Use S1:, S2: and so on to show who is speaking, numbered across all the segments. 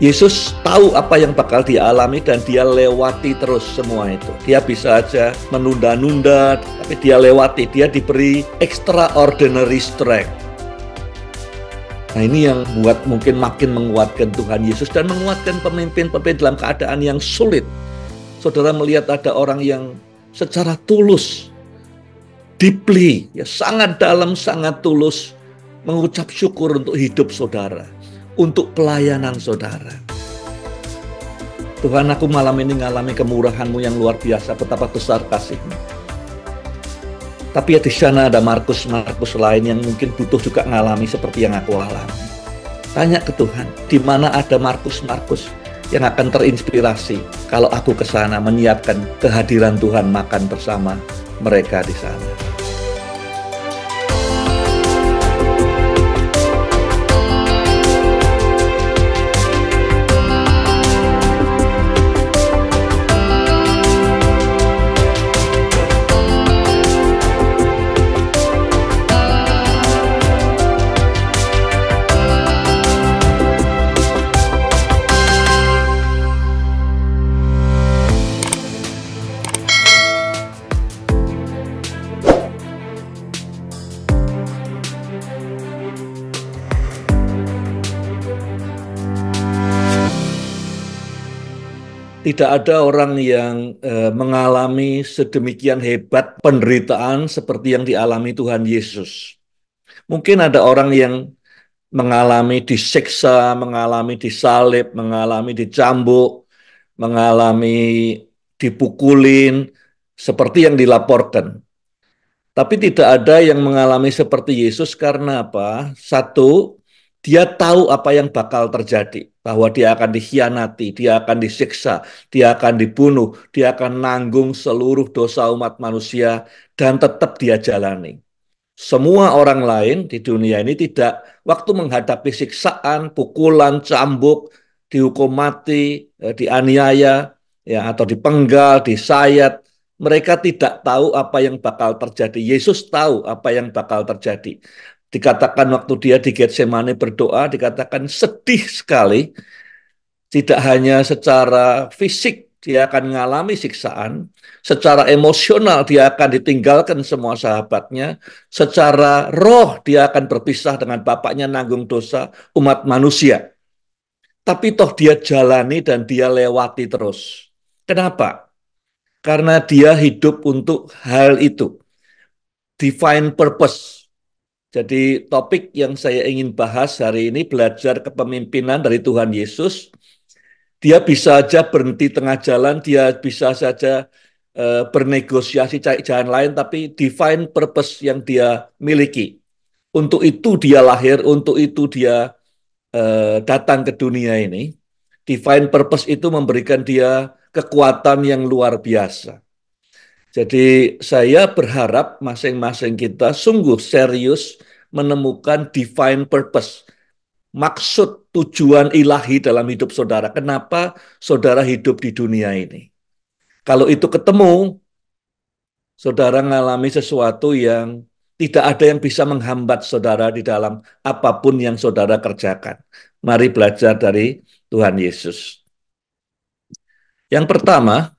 S1: Yesus tahu apa yang bakal dia alami dan dia lewati terus semua itu. Dia bisa aja menunda-nunda, tapi dia lewati. Dia diberi extraordinary strength. Nah, ini yang buat mungkin makin menguatkan Tuhan Yesus dan menguatkan pemimpin-pemimpin dalam keadaan yang sulit. Saudara melihat ada orang yang secara tulus, deeply, ya, sangat dalam, sangat tulus mengucap syukur untuk hidup saudara, untuk pelayanan saudara. Tuhan, aku malam ini ngalami kemurahan-Mu yang luar biasa, betapa besar kasih-Mu. Tapi ya di sana ada Markus lain yang mungkin butuh juga ngalami seperti yang aku alami. Tanya ke Tuhan, di mana ada Markus yang akan terinspirasi kalau aku ke sana menyiapkan kehadiran Tuhan makan bersama mereka di sana. Tidak ada orang yang mengalami sedemikian hebat penderitaan seperti yang dialami Tuhan Yesus. Mungkin ada orang yang mengalami disiksa, mengalami disalib, mengalami dicambuk, mengalami dipukulin, seperti yang dilaporkan. Tapi tidak ada yang mengalami seperti Yesus karena apa? Satu, dia tahu apa yang bakal terjadi. Bahwa dia akan dikhianati, dia akan disiksa, dia akan dibunuh, dia akan nanggung seluruh dosa umat manusia, dan tetap dia jalani. Semua orang lain di dunia ini tidak, waktu menghadapi siksaan, pukulan, cambuk, dihukum mati, dianiaya, ya, atau dipenggal, disayat, mereka tidak tahu apa yang bakal terjadi. Yesus tahu apa yang bakal terjadi. Dikatakan waktu dia di Getsemani berdoa, dikatakan sedih sekali. Tidak hanya secara fisik dia akan mengalami siksaan, secara emosional dia akan ditinggalkan semua sahabatnya, secara roh dia akan berpisah dengan bapaknya, nanggung dosa umat manusia. Tapi toh dia jalani dan dia lewati terus. Kenapa? Karena dia hidup untuk hal itu. Divine purpose. Jadi topik yang saya ingin bahas hari ini, belajar kepemimpinan dari Tuhan Yesus. Dia bisa saja berhenti tengah jalan, dia bisa saja bernegosiasi cari jalan lain, tapi divine purpose yang dia miliki. Untuk itu dia lahir, untuk itu dia datang ke dunia ini. Divine purpose itu memberikan dia kekuatan yang luar biasa. Jadi saya berharap masing-masing kita sungguh serius menemukan divine purpose. Maksud tujuan ilahi dalam hidup saudara. Kenapa saudara hidup di dunia ini? Kalau itu ketemu, saudara mengalami sesuatu yang tidak ada yang bisa menghambat saudara di dalam apapun yang saudara kerjakan. Mari belajar dari Tuhan Yesus. Yang pertama,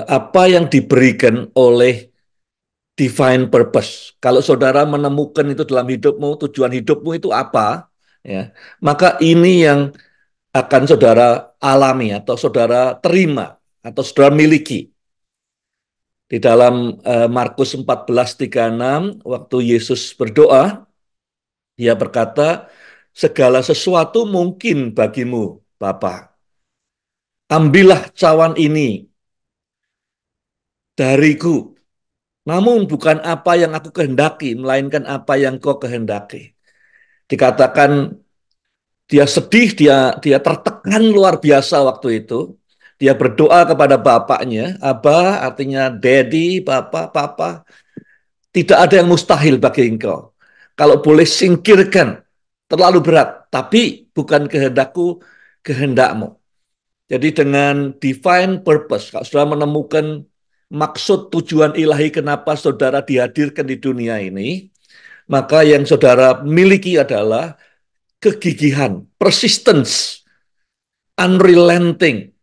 S1: apa yang diberikan oleh divine purpose. Kalau saudara menemukan itu dalam hidupmu, tujuan hidupmu itu apa? Ya, maka ini yang akan saudara alami atau saudara terima atau saudara miliki. Di dalam Markus 14:36 waktu Yesus berdoa, dia berkata, segala sesuatu mungkin bagimu, Bapa. Ambillah cawan ini dariku. Namun bukan apa yang aku kehendaki, melainkan apa yang kau kehendaki. Dikatakan dia sedih, dia tertekan luar biasa waktu itu. Dia berdoa kepada bapaknya, Abba artinya daddy, Bapak, Papa. Tidak ada yang mustahil bagi engkau. Kalau boleh singkirkan, terlalu berat. Tapi bukan kehendakku, kehendakmu. Jadi dengan divine purpose, kalau saudara menemukan maksud tujuan ilahi kenapa saudara dihadirkan di dunia ini, maka yang saudara miliki adalah kegigihan, persistence, unrelenting,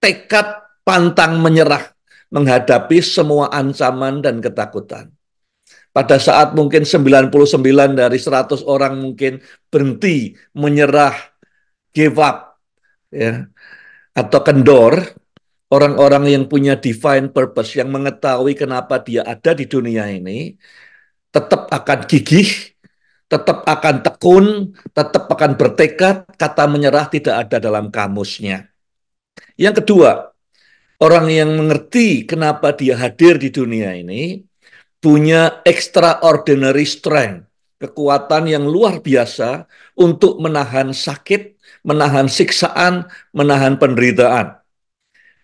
S1: tekad pantang menyerah menghadapi semua ancaman dan ketakutan. Pada saat mungkin 99 dari 100 orang mungkin berhenti, menyerah, give up, ya, atau kendor, orang-orang yang punya divine purpose, yang mengetahui kenapa dia ada di dunia ini, tetap akan gigih, tetap akan tekun, tetap akan bertekad, kata menyerah tidak ada dalam kamusnya. Yang kedua, orang yang mengerti kenapa dia hadir di dunia ini, punya extraordinary strength, kekuatan yang luar biasa untuk menahan sakit, menahan siksaan, menahan penderitaan.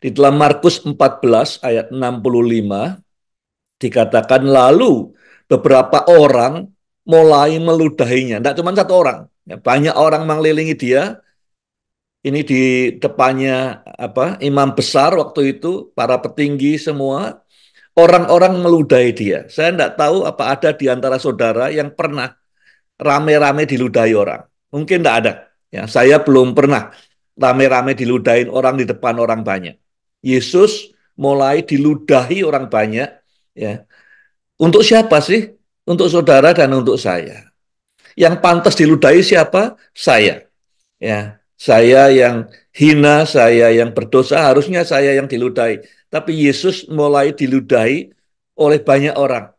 S1: Di dalam Markus 14 ayat 65 dikatakan lalu beberapa orang mulai meludahinya. Tidak cuma satu orang, banyak orang mengelilingi dia. Ini di depannya imam besar waktu itu, para petinggi semua, orang-orang meludahi dia. Saya tidak tahu apa ada di antara saudara yang pernah rame-rame diludahi orang. Mungkin tidak ada. Ya, saya belum pernah rame-rame diludahin orang di depan orang banyak. Yesus mulai diludahi orang banyak. Ya, untuk siapa sih? Untuk saudara dan untuk saya. Yang pantas diludahi siapa? Saya. Ya, saya yang hina, saya yang berdosa, harusnya saya yang diludahi. Tapi Yesus mulai diludahi oleh banyak orang.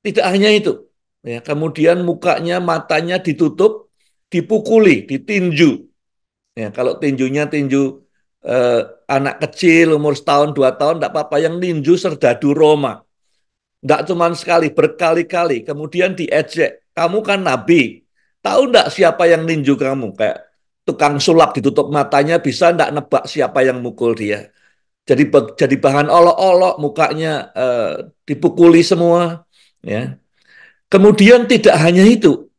S1: Tidak hanya itu. Ya, kemudian mukanya, matanya ditutup, dipukuli, ditinju. Ya, kalau tinjunya tinju anak kecil umur setahun, 2 tahun, tidak apa-apa. Yang ninju serdadu Roma. Tidak cuma sekali, berkali-kali. Kemudian diejek. Kamu kan nabi. Tahu enggak siapa yang ninju kamu? Kayak tukang sulap ditutup matanya, bisa enggak nebak siapa yang mukul dia? Jadi bahan olok-olok, mukanya dipukuli semua. Ya. Kemudian tidak hanya itu.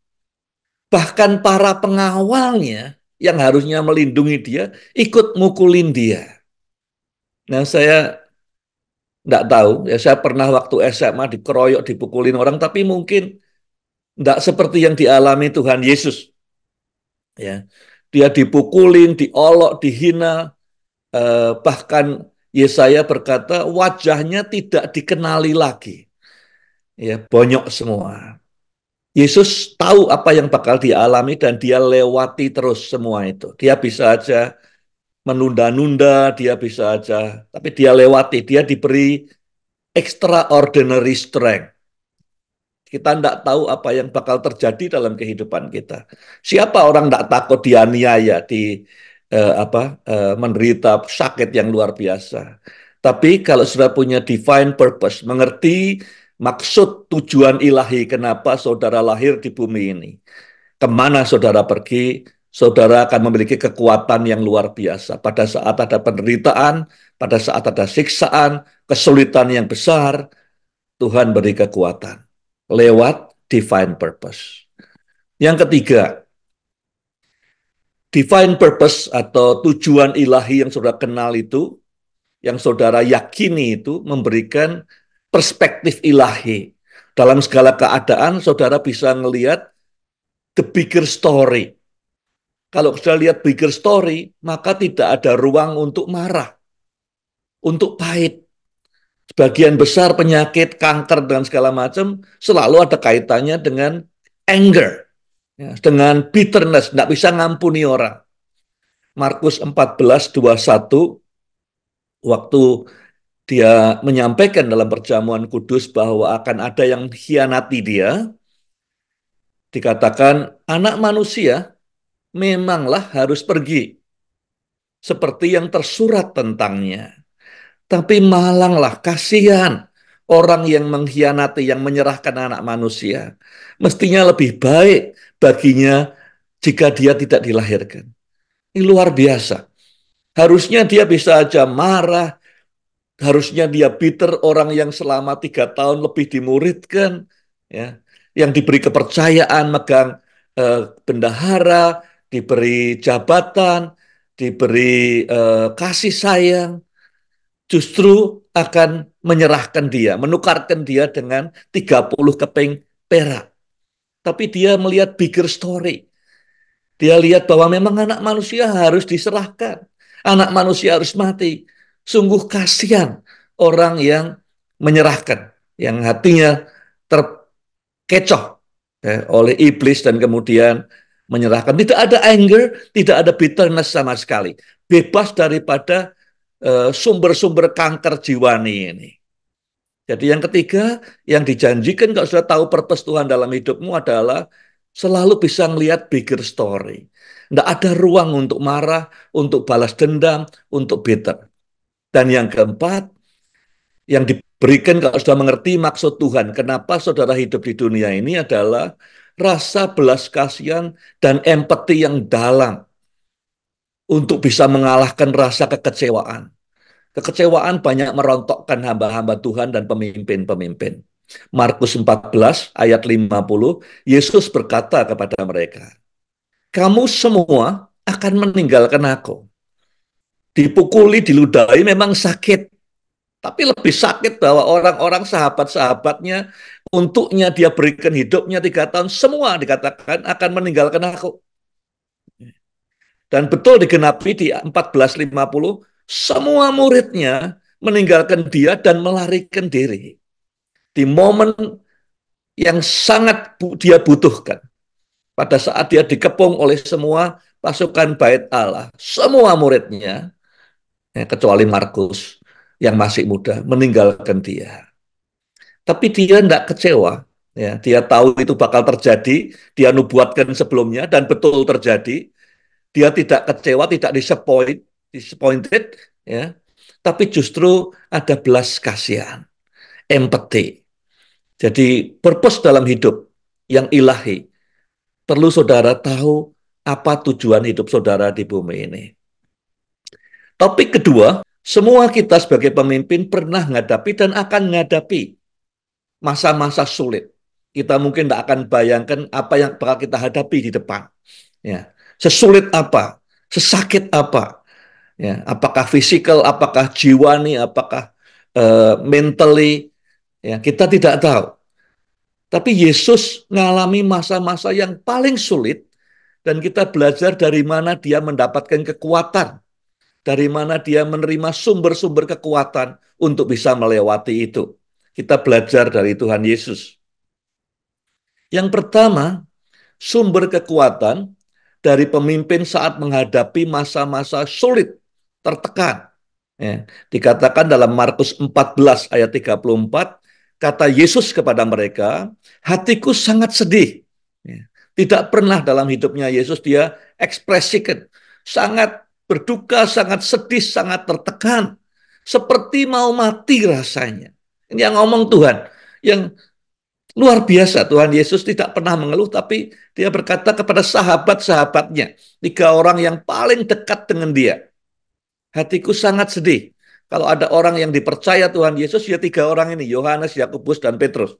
S1: Bahkan para pengawalnya yang harusnya melindungi dia, ikut mukulin dia. Nah, saya enggak tahu. Ya, saya pernah waktu SMA dikeroyok, dipukulin orang, tapi mungkin tidak seperti yang dialami Tuhan Yesus. Ya, dia dipukulin, diolok, dihina, bahkan Yesaya berkata wajahnya tidak dikenali lagi. Ya, bonyok semua. Yesus tahu apa yang bakal dialami dan dia lewati terus semua itu. Dia bisa aja menunda-nunda, dia bisa aja, tapi dia lewati, dia diberi extraordinary strength. Kita tidak tahu apa yang bakal terjadi dalam kehidupan kita. Siapa orang tidak takut dianiaya, menderita sakit yang luar biasa. Tapi kalau sudah punya divine purpose, mengerti maksud tujuan ilahi, kenapa saudara lahir di bumi ini, kemana saudara pergi, saudara akan memiliki kekuatan yang luar biasa. Pada saat ada penderitaan, pada saat ada siksaan, kesulitan yang besar, Tuhan beri kekuatan lewat divine purpose. Yang ketiga, divine purpose atau tujuan ilahi yang saudara kenal itu, yang saudara yakini itu memberikan perspektif ilahi. Dalam segala keadaan, saudara bisa melihat the bigger story. Kalau saudara lihat bigger story, maka tidak ada ruang untuk marah, untuk pahit. Sebagian besar penyakit, kanker, dan segala macam selalu ada kaitannya dengan anger, ya, dengan bitterness, tidak bisa ngampuni orang. Markus 14:21, waktu dia menyampaikan dalam perjamuan kudus bahwa akan ada yang hianati dia, dikatakan anak manusia memanglah harus pergi seperti yang tersurat tentangnya. Tapi malanglah, kasihan orang yang mengkhianati, yang menyerahkan anak manusia. Mestinya lebih baik baginya jika dia tidak dilahirkan. Ini luar biasa. Harusnya dia bisa aja marah, harusnya dia bitter, orang yang selama 3 tahun lebih dimuridkan, ya, yang diberi kepercayaan, megang bendahara, diberi jabatan, diberi kasih sayang, justru akan menyerahkan dia, menukarkan dia dengan 30 keping perak. Tapi dia melihat bigger story. Dia lihat bahwa memang anak manusia harus diserahkan. Anak manusia harus mati. Sungguh kasihan orang yang menyerahkan, yang hatinya terkecoh oleh iblis dan kemudian menyerahkan. Tidak ada anger, tidak ada bitterness sama sekali. Bebas daripada sumber-sumber kanker jiwani ini. Jadi yang ketiga, yang dijanjikan kalau sudah tahu purpose Tuhan dalam hidupmu adalah selalu bisa melihat bigger story. Tidak ada ruang untuk marah, untuk balas dendam, untuk bitter. Dan yang keempat, yang diberikan kalau sudah mengerti maksud Tuhan, kenapa saudara hidup di dunia ini adalah rasa belas kasihan dan empati yang dalam untuk bisa mengalahkan rasa kekecewaan. Kekecewaan banyak merontokkan hamba-hamba Tuhan dan pemimpin-pemimpin. Markus 14 ayat 50, Yesus berkata kepada mereka, kamu semua akan meninggalkan aku. Dipukuli, diludahi memang sakit. Tapi lebih sakit bahwa orang-orang sahabat-sahabatnya, untuknya dia berikan hidupnya 3 tahun, semua dikatakan akan meninggalkan aku. Dan betul digenapi di 14:50, semua muridnya meninggalkan dia dan melarikan diri. Di momen yang sangat dia butuhkan. Pada saat dia dikepung oleh semua pasukan bait Allah, semua muridnya, kecuali Markus yang masih muda, meninggalkan dia. Tapi dia tidak kecewa. Ya, dia tahu itu bakal terjadi, dia nubuatkan sebelumnya dan betul terjadi. Dia tidak kecewa, tidak disappointed, ya. Tapi justru ada belas kasihan, empati. Jadi purpose dalam hidup yang ilahi. Perlu saudara tahu apa tujuan hidup saudara di bumi ini. Topik kedua, semua kita sebagai pemimpin pernah menghadapi dan akan menghadapi masa-masa sulit. Kita mungkin tidak akan bayangkan apa yang bakal kita hadapi di depan. Ya. Sesulit apa? Sesakit apa? Ya. Apakah fisikal, apakah jiwani, apakah mentally? Ya. Kita tidak tahu. Tapi Yesus mengalami masa-masa yang paling sulit dan kita belajar dari mana dia mendapatkan kekuatan, dari mana dia menerima sumber-sumber kekuatan untuk bisa melewati itu. Kita belajar dari Tuhan Yesus. Yang pertama, sumber kekuatan dari pemimpin saat menghadapi masa-masa sulit, tertekan. Ya, dikatakan dalam Markus 14 ayat 34, kata Yesus kepada mereka, hatiku sangat sedih. Ya, tidak pernah dalam hidupnya Yesus dia ekspresikan. Sangat berduka, sangat sedih, sangat tertekan. Seperti mau mati rasanya. Ini yang ngomong Tuhan. Yang luar biasa, Tuhan Yesus tidak pernah mengeluh, tapi dia berkata kepada sahabat-sahabatnya, 3 orang yang paling dekat dengan dia, hatiku sangat sedih. Kalau ada orang yang dipercaya Tuhan Yesus, ya 3 orang ini, Yohanes, Yakobus, dan Petrus.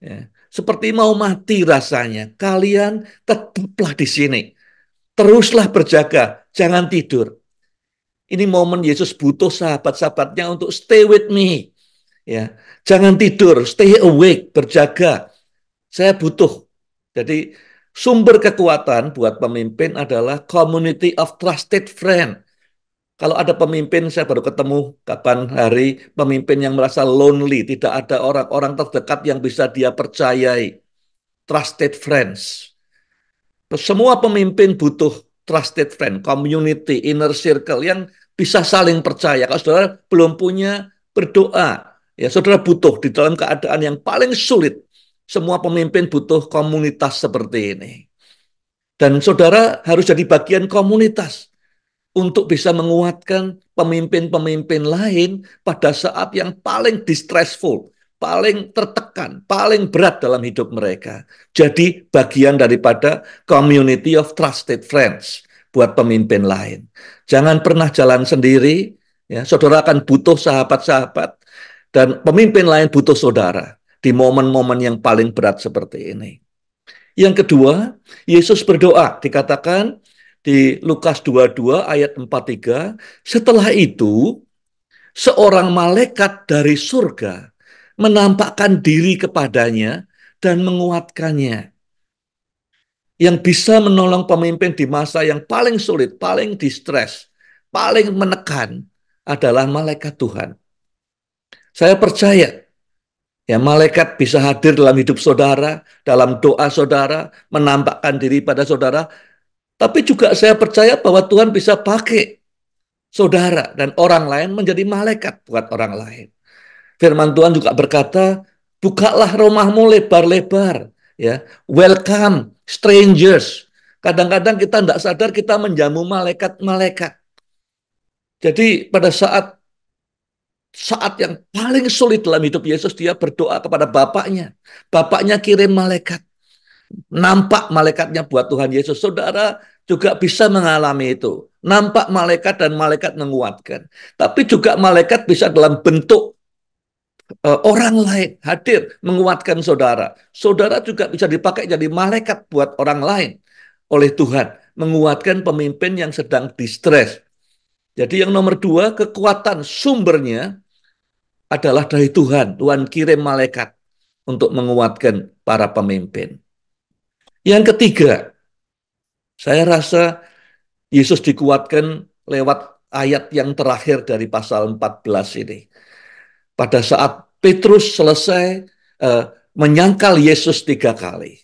S1: Ya. Seperti mau mati rasanya, kalian tetaplah di sini. Teruslah berjaga, jangan tidur. Ini momen Yesus butuh sahabat-sahabatnya untuk stay with me. Ya, jangan tidur, stay awake, berjaga. Saya butuh. Jadi sumber kekuatan buat pemimpin adalah community of trusted friend. Kalau ada pemimpin, saya baru ketemu kapan hari, pemimpin yang merasa lonely, tidak ada orang-orang terdekat yang bisa dia percayai. Trusted friends. Semua pemimpin butuh trusted friend, community, inner circle yang bisa saling percaya. Kalau saudara belum punya, berdoa. Ya, saudara butuh di dalam keadaan yang paling sulit. Semua pemimpin butuh komunitas seperti ini. Dan saudara harus jadi bagian komunitas untuk bisa menguatkan pemimpin-pemimpin lain pada saat yang paling distressful, paling tertekan, paling berat dalam hidup mereka. Jadi bagian daripada community of trusted friends buat pemimpin lain. Jangan pernah jalan sendiri, ya. Saudara akan butuh sahabat-sahabat dan pemimpin lain butuh saudara di momen-momen yang paling berat seperti ini. Yang kedua, Yesus berdoa, dikatakan di Lukas 22 ayat 43, setelah itu seorang malaikat dari surga menampakkan diri kepadanya dan menguatkannya. yang bisa menolong pemimpin di masa yang paling sulit, paling distress, paling menekan adalah malaikat Tuhan. Saya percaya ya, malaikat bisa hadir dalam hidup saudara, dalam doa saudara, menampakkan diri pada saudara. Tapi juga saya percaya bahwa Tuhan bisa pakai saudara dan orang lain menjadi malaikat buat orang lain. Firman Tuhan juga berkata, bukalah rumahmu lebar-lebar, ya, welcome strangers. Kadang-kadang kita tidak sadar kita menjamu malaikat-malaikat. Jadi pada saat yang paling sulit dalam hidup Yesus, dia berdoa kepada Bapaknya. Bapaknya kirim malaikat. Nampak malaikatnya buat Tuhan Yesus. Saudara juga bisa mengalami itu. Nampak malaikat dan malaikat menguatkan. Tapi juga malaikat bisa dalam bentuk orang lain hadir menguatkan saudara. Saudara juga bisa dipakai jadi malaikat buat orang lain oleh Tuhan. Menguatkan pemimpin yang sedang distres. Jadi yang nomor dua, kekuatan sumbernya adalah dari Tuhan. Tuhan kirim malaikat untuk menguatkan para pemimpin. Yang ketiga, saya rasa Yesus dikuatkan lewat ayat yang terakhir dari pasal 14 ini. Pada saat Petrus selesai menyangkal Yesus 3 kali,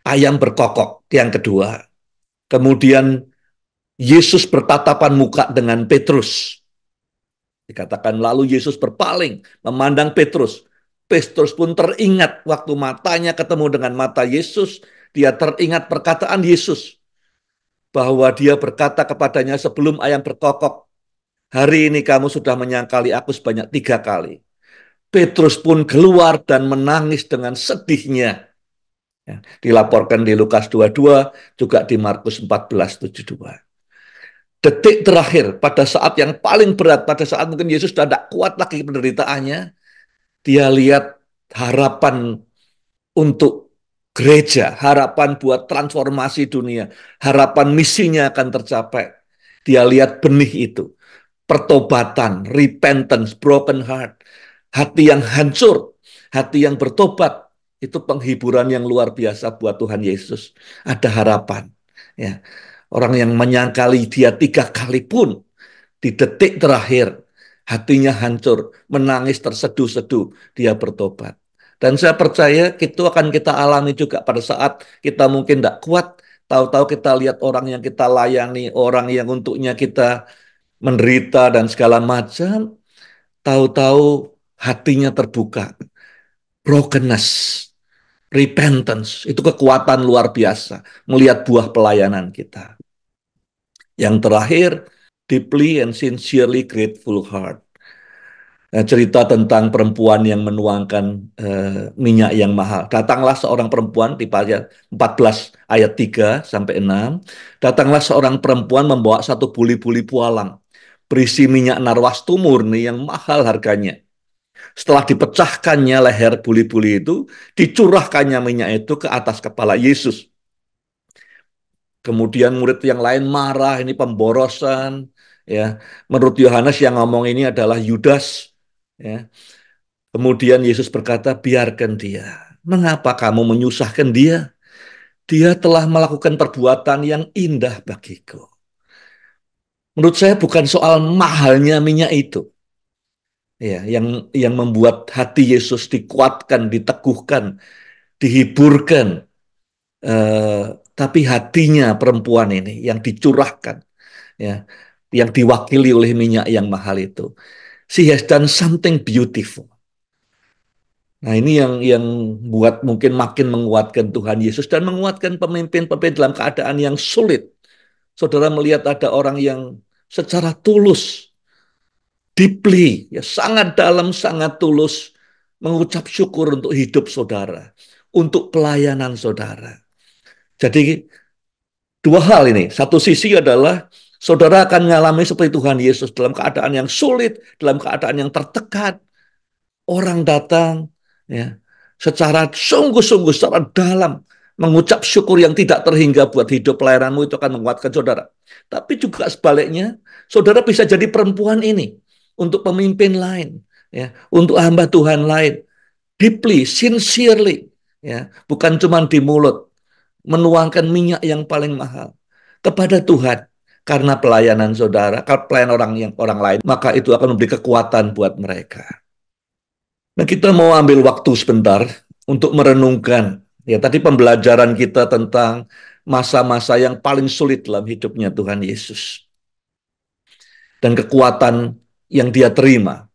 S1: ayam berkokok yang kedua. Kemudian Yesus bertatapan muka dengan Petrus. Dikatakan lalu Yesus berpaling memandang Petrus. Petrus pun teringat waktu matanya ketemu dengan mata Yesus. Dia teringat perkataan Yesus bahwa dia berkata kepadanya sebelum ayam berkokok, hari ini kamu sudah menyangkali aku sebanyak 3 kali. Petrus pun keluar dan menangis dengan sedihnya. Ya, dilaporkan di Lukas 22, juga di Markus 14:72. Detik terakhir, pada saat yang paling berat, pada saat mungkin Yesus sudah tidak kuat lagi penderitaannya, dia lihat harapan untuk gereja, harapan buat transformasi dunia, harapan misinya akan tercapai. Dia lihat benih itu, pertobatan, repentance, broken heart, hati yang hancur, hati yang bertobat, itu penghiburan yang luar biasa buat Tuhan Yesus. Ada harapan. Ya. Orang yang menyangkali dia 3 kali pun, di detik terakhir, hatinya hancur, menangis terseduh-seduh, dia bertobat. Dan saya percaya itu akan kita alami juga pada saat kita mungkin tidak kuat, tahu-tahu kita lihat orang yang kita layani, orang yang untuknya kita menderita dan segala macam, tahu-tahu hatinya terbuka. Brokenness, repentance, itu kekuatan luar biasa melihat buah pelayanan kita. Yang terakhir, deeply and sincerely grateful heart. Cerita tentang perempuan yang menuangkan minyak yang mahal. Datanglah seorang perempuan di pasal 14 ayat 3 sampai 6. Datanglah seorang perempuan membawa satu buli-buli pualam berisi minyak narwastu murni yang mahal harganya. Setelah dipecahkannya leher buli-buli itu, dicurahkannya minyak itu ke atas kepala Yesus. Kemudian murid yang lain marah, ini pemborosan. Ya, menurut Yohanes yang ngomong ini adalah Yudas. Ya. Kemudian Yesus berkata, biarkan dia. Mengapa kamu menyusahkan dia? Dia telah melakukan perbuatan yang indah bagiku. Menurut saya bukan soal mahalnya minyak itu. Ya, yang membuat hati Yesus dikuatkan, diteguhkan, dihiburkan. Tapi hatinya perempuan ini yang dicurahkan, ya, yang diwakili oleh minyak yang mahal itu. She has done something beautiful. Nah, ini yang buat mungkin makin menguatkan Tuhan Yesus dan menguatkan pemimpin-pemimpin dalam keadaan yang sulit. Saudara melihat ada orang yang secara tulus, deeply, ya, sangat dalam, sangat tulus mengucap syukur untuk hidup saudara, untuk pelayanan saudara. Jadi dua hal ini. Satu sisi adalah saudara akan mengalami seperti Tuhan Yesus dalam keadaan yang sulit, dalam keadaan yang tertekan. Orang datang ya secara sungguh-sungguh, secara dalam mengucap syukur yang tidak terhingga buat hidup pelayananmu, itu akan menguatkan saudara. Tapi juga sebaliknya, saudara bisa jadi perempuan ini untuk pemimpin lain, ya, untuk hamba Tuhan lain, deeply, sincerely, ya, bukan cuma di mulut. menuangkan minyak yang paling mahal kepada Tuhan karena pelayanan saudara, kalau pelayan orang lain, maka itu akan memberi kekuatan buat mereka. Nah, kita mau ambil waktu sebentar untuk merenungkan. Ya, tadi pembelajaran kita tentang masa-masa yang paling sulit dalam hidupnya Tuhan Yesus. Dan kekuatan yang dia terima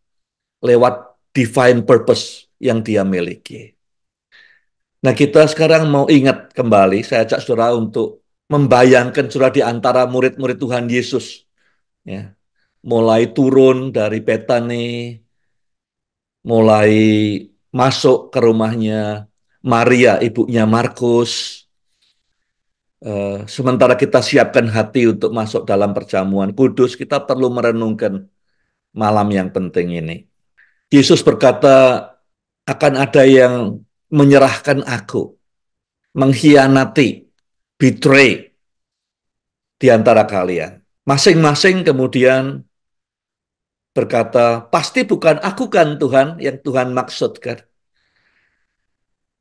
S1: lewat divine purpose yang dia miliki. Nah, kita sekarang mau ingat kembali, saya ajak saudara untuk membayangkan saudara di antara murid-murid Tuhan Yesus. Ya, mulai turun dari Betani, mulai masuk ke rumahnya Maria, ibunya Markus. Sementara kita siapkan hati untuk masuk dalam perjamuan kudus, kita perlu merenungkan malam yang penting ini. Yesus berkata, akan ada yang menyerahkan aku, mengkhianati, betray di antara kalian. Masing-masing kemudian berkata, pasti bukan aku kan Tuhan, yang Tuhan maksudkan.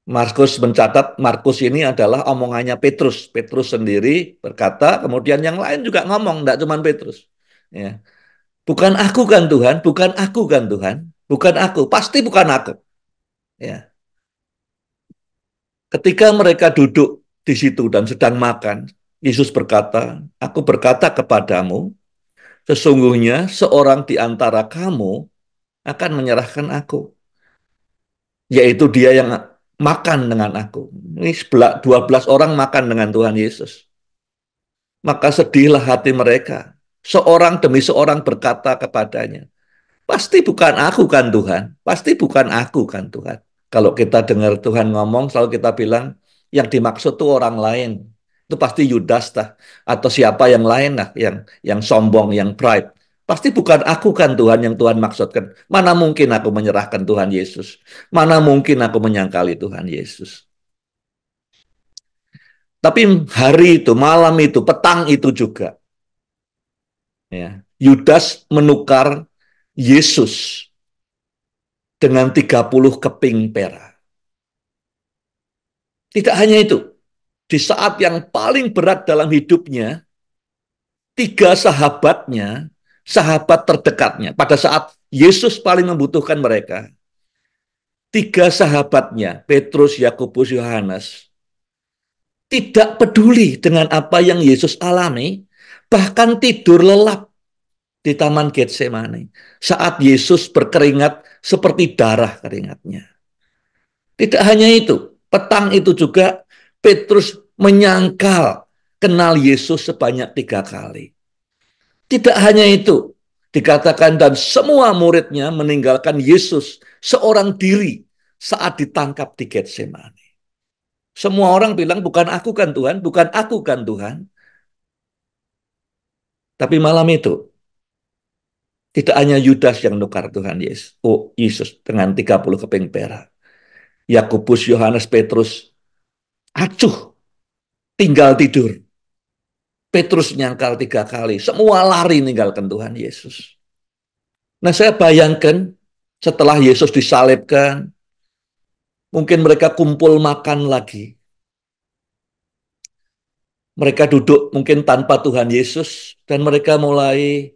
S1: Markus mencatat, Markus ini adalah omongannya Petrus. Petrus sendiri berkata, kemudian yang lain juga ngomong, tidak cuma Petrus. Ya. Bukan aku kan Tuhan, bukan aku kan Tuhan, bukan aku, pasti bukan aku. Ya. Ketika mereka duduk di situ dan sedang makan, Yesus berkata, aku berkata kepadamu, sesungguhnya seorang di antara kamu akan menyerahkan aku, yaitu dia yang makan dengan aku. Ini 12 orang makan dengan Tuhan Yesus. Maka sedihlah hati mereka. Seorang demi seorang berkata kepadanya, pasti bukan aku kan Tuhan, pasti bukan aku kan Tuhan. Kalau kita dengar Tuhan ngomong, selalu kita bilang, yang dimaksud tuh orang lain. Itu pasti Yudas dah, atau siapa yang lain lah, yang sombong, yang pride. Pasti bukan aku kan Tuhan yang Tuhan maksudkan. Mana mungkin aku menyerahkan Tuhan Yesus? Mana mungkin aku menyangkali Tuhan Yesus? Tapi hari itu, malam itu, petang itu juga, ya, Yudas menukar Yesus dengan 30 keping perak. Tidak hanya itu, di saat yang paling berat dalam hidupnya, tiga sahabatnya, sahabat terdekatnya, pada saat Yesus paling membutuhkan mereka, tiga sahabatnya, Petrus, Yakobus, Yohanes, tidak peduli dengan apa yang Yesus alami, bahkan tidur lelap di Taman Getsemani saat Yesus berkeringat seperti darah keringatnya. Tidak hanya itu, petang itu juga Petrus menyangkal kenal Yesus sebanyak 3 kali. Tidak hanya itu, dikatakan dan semua muridnya meninggalkan Yesus seorang diri saat ditangkap di Getsemani. Semua orang bilang, bukan aku kan Tuhan, bukan aku kan Tuhan. Tapi malam itu, tidak hanya Yudas yang nukar Tuhan Yesus, Yesus dengan 30 keping perak. Yakobus, Yohanes, Petrus acuh, tinggal tidur. Petrus nyangkal 3 kali, semua lari meninggalkan Tuhan Yesus. Nah, saya bayangkan setelah Yesus disalibkan, mungkin mereka kumpul makan lagi. Mereka duduk mungkin tanpa Tuhan Yesus, dan mereka mulai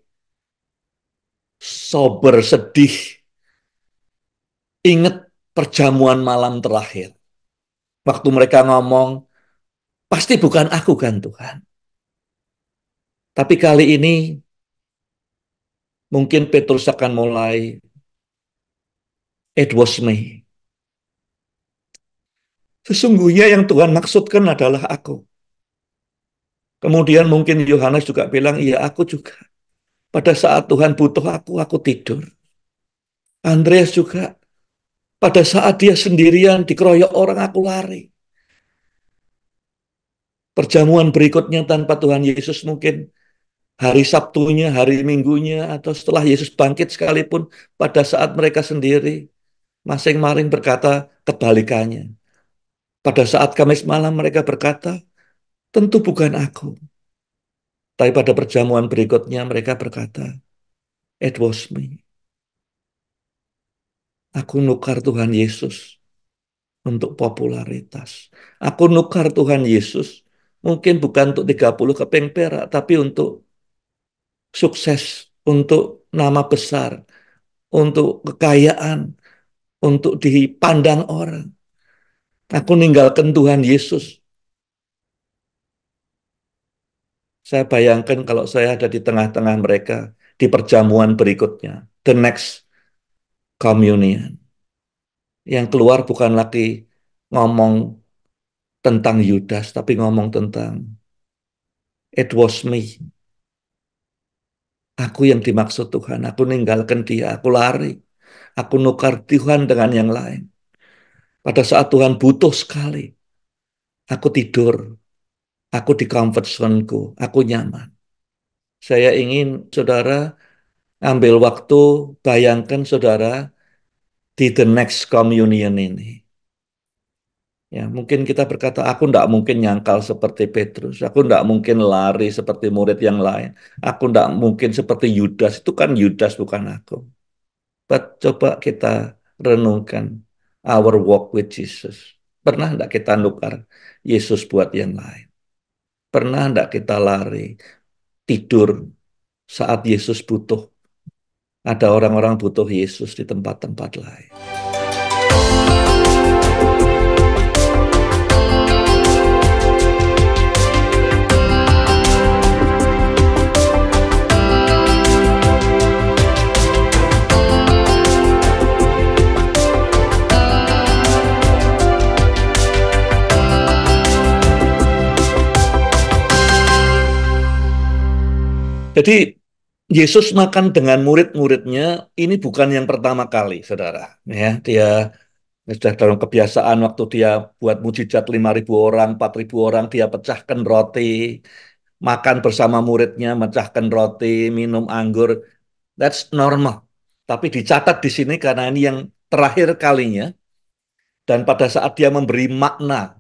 S1: sober, sedih, ingat perjamuan malam terakhir. Waktu mereka ngomong, pasti bukan aku kan Tuhan. Tapi kali ini mungkin Petrus akan mulai, it was me. Sesungguhnya yang Tuhan maksudkan adalah aku. Kemudian mungkin Yohanes juga bilang, iya aku juga. Pada saat Tuhan butuh aku tidur. Andreas juga, pada saat dia sendirian dikeroyok orang, aku lari. Perjamuan berikutnya tanpa Tuhan Yesus mungkin hari Sabtunya, hari Minggunya, atau setelah Yesus bangkit sekalipun, pada saat mereka sendiri, masing-masing berkata kebalikannya. Pada saat Kamis malam mereka berkata, tentu bukan aku. Tapi pada perjamuan berikutnya mereka berkata, it was me. Aku nukar Tuhan Yesus untuk popularitas. Aku nukar Tuhan Yesus, mungkin bukan untuk 30 keping perak, tapi untuk sukses, untuk nama besar, untuk kekayaan, untuk dipandang orang. Aku ninggalkan Tuhan Yesus. Saya bayangkan kalau saya ada di tengah-tengah mereka di perjamuan berikutnya, the next communion. Yang keluar bukan lagi ngomong tentang Yudas, tapi ngomong tentang it was me. Aku yang dimaksud Tuhan. Aku ninggalkan dia, aku lari. Aku nukar Tuhan dengan yang lain. Pada saat Tuhan butuh sekali, aku tidur. Aku di comfort zone-ku. Aku nyaman. Saya ingin saudara ambil waktu, bayangkan saudara di the next communion ini. Ya, mungkin kita berkata, aku tidak mungkin nyangkal seperti Petrus. Aku tidak mungkin lari seperti murid yang lain. Aku tidak mungkin seperti Yudas. Itu kan Yudas, bukan aku. But coba kita renungkan our walk with Jesus. Pernah tidak kita nukar Yesus buat yang lain? Pernah tidak kita lari, tidur saat Yesus butuh? Ada orang-orang butuh Yesus di tempat-tempat lain. Jadi Yesus makan dengan murid-muridnya ini bukan yang pertama kali, saudara. Ya, dia sudah dalam kebiasaan waktu dia buat mujizat 5.000 orang, 4.000 orang, dia pecahkan roti, makan bersama muridnya, mecahkan roti, minum anggur. That's normal. Tapi dicatat di sini karena ini yang terakhir kalinya. Dan pada saat dia memberi makna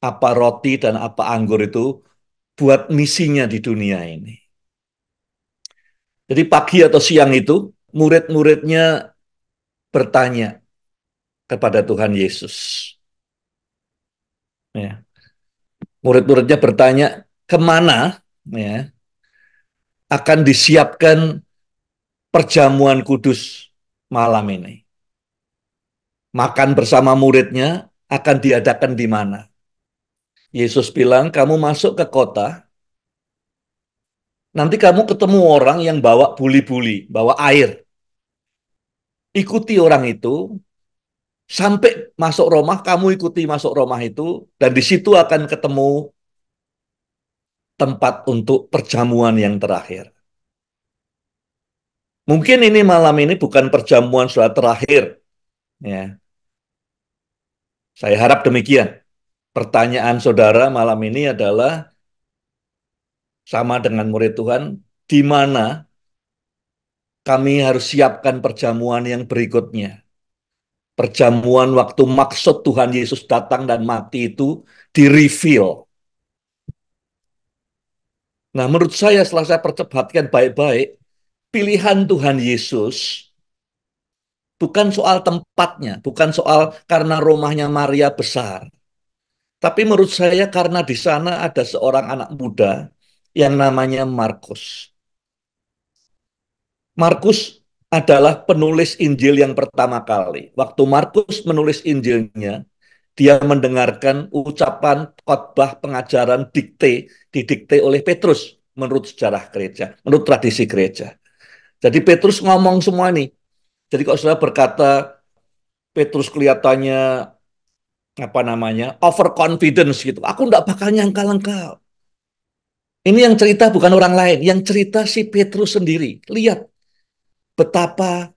S1: apa roti dan apa anggur itu buat misinya di dunia ini. Jadi pagi atau siang itu, murid-muridnya bertanya kepada Tuhan Yesus. Ya. Murid-muridnya bertanya, kemana ya, akan disiapkan perjamuan kudus malam ini? Makan bersama muridnya akan diadakan di mana? Yesus bilang, kamu masuk ke kota, nanti kamu ketemu orang yang bawa buli-buli, bawa air. Ikuti orang itu, sampai masuk rumah, kamu ikuti masuk rumah itu, dan di situ akan ketemu tempat untuk perjamuan yang terakhir. Mungkin ini malam ini bukan perjamuan sudah terakhir. Ya, saya harap demikian. Pertanyaan saudara malam ini adalah sama dengan murid Tuhan, di mana kami harus siapkan perjamuan yang berikutnya. Perjamuan waktu maksud Tuhan Yesus datang dan mati itu di-reveal. Nah, menurut saya setelah saya percepatkan baik-baik, pilihan Tuhan Yesus bukan soal tempatnya, bukan soal karena rumahnya Maria besar. Tapi menurut saya karena di sana ada seorang anak muda yang namanya Markus. Markus adalah penulis Injil yang pertama kali. Waktu Markus menulis Injilnya, dia mendengarkan ucapan, khotbah, pengajaran, didikte oleh Petrus menurut sejarah gereja, menurut tradisi gereja. Jadi Petrus ngomong semua ini. Jadi kalau saudara berkata Petrus kelihatannya apa namanya overconfidence gitu, aku enggak bakal nyangkal engkau. Ini yang cerita bukan orang lain, yang cerita si Petrus sendiri. Lihat betapa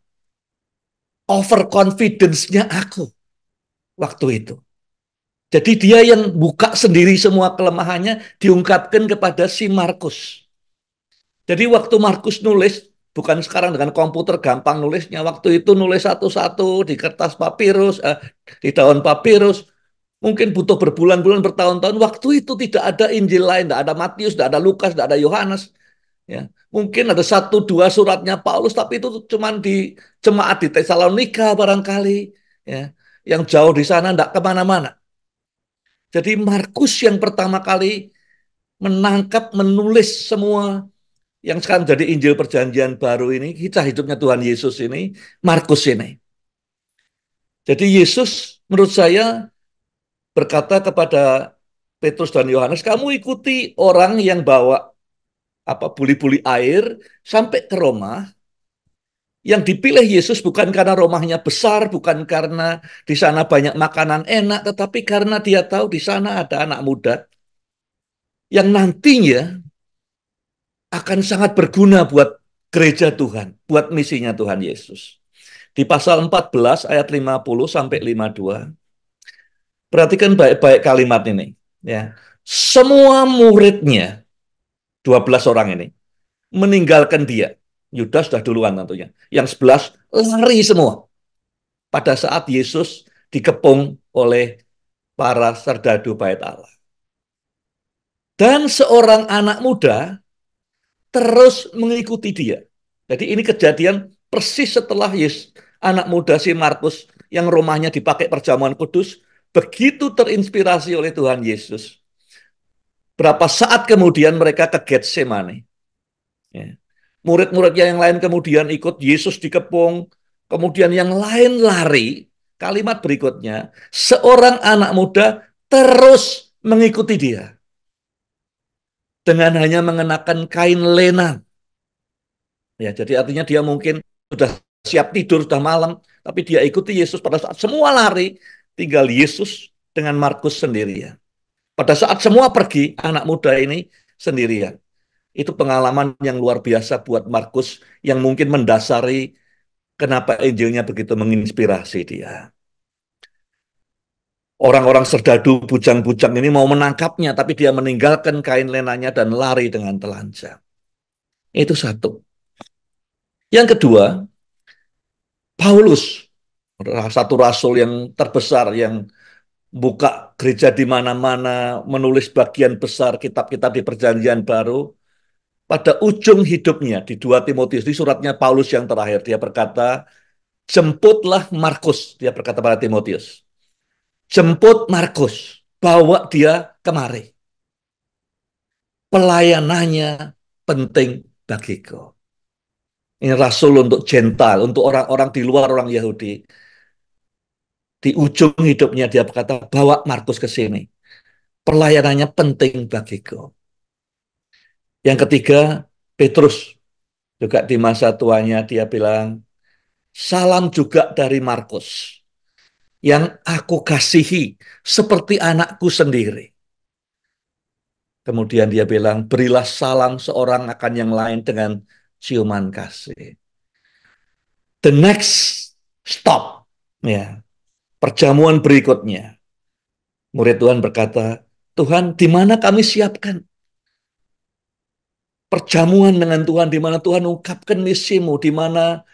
S1: overconfidence-nya aku waktu itu. Jadi dia yang buka sendiri semua kelemahannya diungkapkan kepada si Markus. Jadi waktu Markus nulis, bukan sekarang dengan komputer gampang nulisnya, waktu itu nulis satu-satu di kertas papirus, di daun papirus, mungkin butuh berbulan-bulan, bertahun-tahun. Waktu itu tidak ada Injil lain, tidak ada Matius, tidak ada Lukas, tidak ada Yohanes. Ya, mungkin ada satu dua suratnya Paulus, tapi itu cuma di jemaat di Tesalonika barangkali. Ya, Yang jauh di sana tidak kemana-mana. Jadi Markus yang pertama kali menangkap, menulis semua yang sekarang jadi Injil Perjanjian Baru ini, kisah hidupnya Tuhan Yesus ini, Markus ini. Jadi Yesus menurut saya berkata kepada Petrus dan Yohanes, kamu ikuti orang yang bawa buli-buli air sampai ke Roma. Yang dipilih Yesus bukan karena rumahnya besar, bukan karena di sana banyak makanan enak, tetapi karena dia tahu di sana ada anak muda yang nantinya akan sangat berguna buat gereja Tuhan, buat misinya Tuhan Yesus. Di pasal 14 ayat 50 sampai 52, perhatikan baik-baik kalimat ini. Ya. Semua muridnya, 12 orang ini, meninggalkan dia. Yudas sudah duluan tentunya. Yang 11 lari semua pada saat Yesus dikepung oleh para serdadu bait Allah. Dan seorang anak muda terus mengikuti dia. Jadi ini kejadian persis setelah anak muda si Markus yang rumahnya dipakai perjamuan kudus, begitu terinspirasi oleh Tuhan Yesus. Berapa saat kemudian mereka ke Getsemani. Ya. Murid-muridnya yang lain kemudian ikut Yesus dikepung, kemudian yang lain lari. Kalimat berikutnya, seorang anak muda terus mengikuti dia dengan hanya mengenakan kain lena. Ya, jadi artinya dia mungkin sudah siap tidur, sudah malam, tapi dia ikuti Yesus pada saat semua lari, tinggal Yesus dengan Markus sendirian. Pada saat semua pergi, anak muda ini sendirian. Itu pengalaman yang luar biasa buat Markus yang mungkin mendasari kenapa Injilnya begitu menginspirasi dia. Orang-orang serdadu bujang-bujang ini mau menangkapnya, tapi dia meninggalkan kain lenanya dan lari dengan telanjang. Itu satu. Yang kedua, Paulus, satu rasul yang terbesar, yang buka gereja di mana-mana, menulis bagian besar kitab-kitab di Perjanjian Baru. Pada ujung hidupnya, di 2 Timotius, di suratnya Paulus yang terakhir, dia berkata, jemputlah Markus, dia berkata pada Timotius. Jemput Markus, bawa dia kemari. Pelayanannya penting bagiku. Ini rasul untuk gental, untuk orang-orang di luar orang Yahudi. Di ujung hidupnya dia berkata, bawa Markus ke sini. Pelayanannya penting bagiku. Yang ketiga, Petrus. Juga di masa tuanya dia bilang, salam juga dari Markus. Yang aku kasihi seperti anakku sendiri. Kemudian dia bilang, berilah salam seorang akan yang lain dengan ciuman kasih. The next stop, ya, perjamuan berikutnya. Murid Tuhan berkata, Tuhan, di mana kami siapkan perjamuan dengan Tuhan, di mana Tuhan ungkapkan misimu, di mana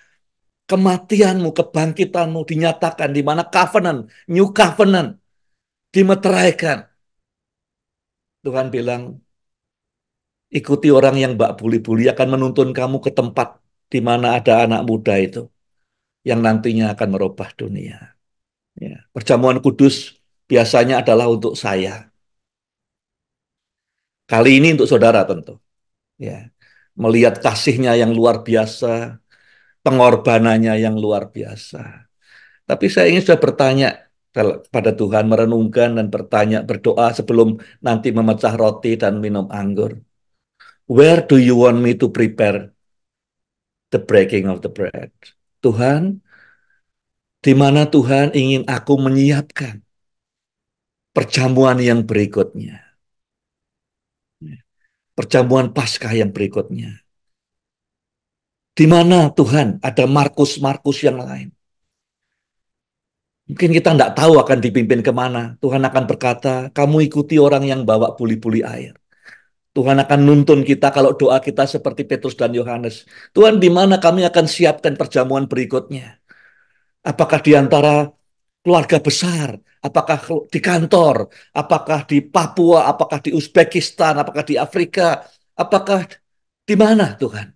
S1: kematianmu, kebangkitanmu dinyatakan, di mana covenant, new covenant dimeteraikan. Tuhan bilang, ikuti orang yang bak buli-buli akan menuntun kamu ke tempat di mana ada anak muda itu yang nantinya akan merubah dunia. Ya. Perjamuan kudus biasanya adalah untuk saya. Kali ini untuk saudara tentu. Ya. Melihat kasihnya yang luar biasa, pengorbanannya yang luar biasa. Tapi saya ingin sudah bertanya kepada Tuhan, merenungkan dan bertanya, berdoa sebelum nanti memecah roti dan minum anggur. Where do you want me to prepare the breaking of the bread? Tuhan, di mana Tuhan ingin aku menyiapkan perjamuan yang berikutnya? Perjamuan Paskah yang berikutnya. Di mana Tuhan ada Markus-Markus yang lain? Mungkin kita tidak tahu akan dipimpin kemana. Tuhan akan berkata, kamu ikuti orang yang bawa buli-buli air. Tuhan akan nuntun kita kalau doa kita seperti Petrus dan Yohanes. Tuhan, di mana kami akan siapkan perjamuan berikutnya? Apakah di antara keluarga besar? Apakah di kantor? Apakah di Papua? Apakah di Uzbekistan? Apakah di Afrika? Apakah di mana Tuhan?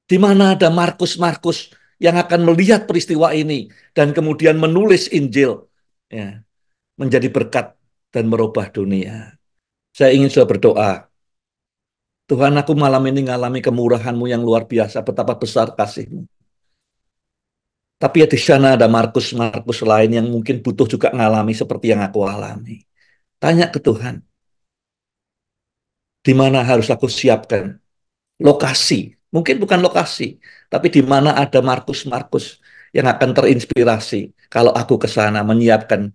S1: Di mana ada Markus-Markus yang akan melihat peristiwa ini dan kemudian menulis Injil, ya, menjadi berkat dan merubah dunia. Saya ingin sudah berdoa, Tuhan, aku malam ini ngalami kemurahan-Mu yang luar biasa, betapa besar kasih-Mu. Tapi ya di sana ada Markus-Markus lain yang mungkin butuh juga ngalami seperti yang aku alami. Tanya ke Tuhan, di mana harus aku siapkan lokasi? Mungkin bukan lokasi, tapi di mana ada Markus-Markus yang akan terinspirasi kalau aku ke sana menyiapkan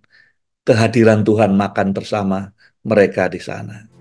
S1: kehadiran Tuhan makan bersama mereka di sana.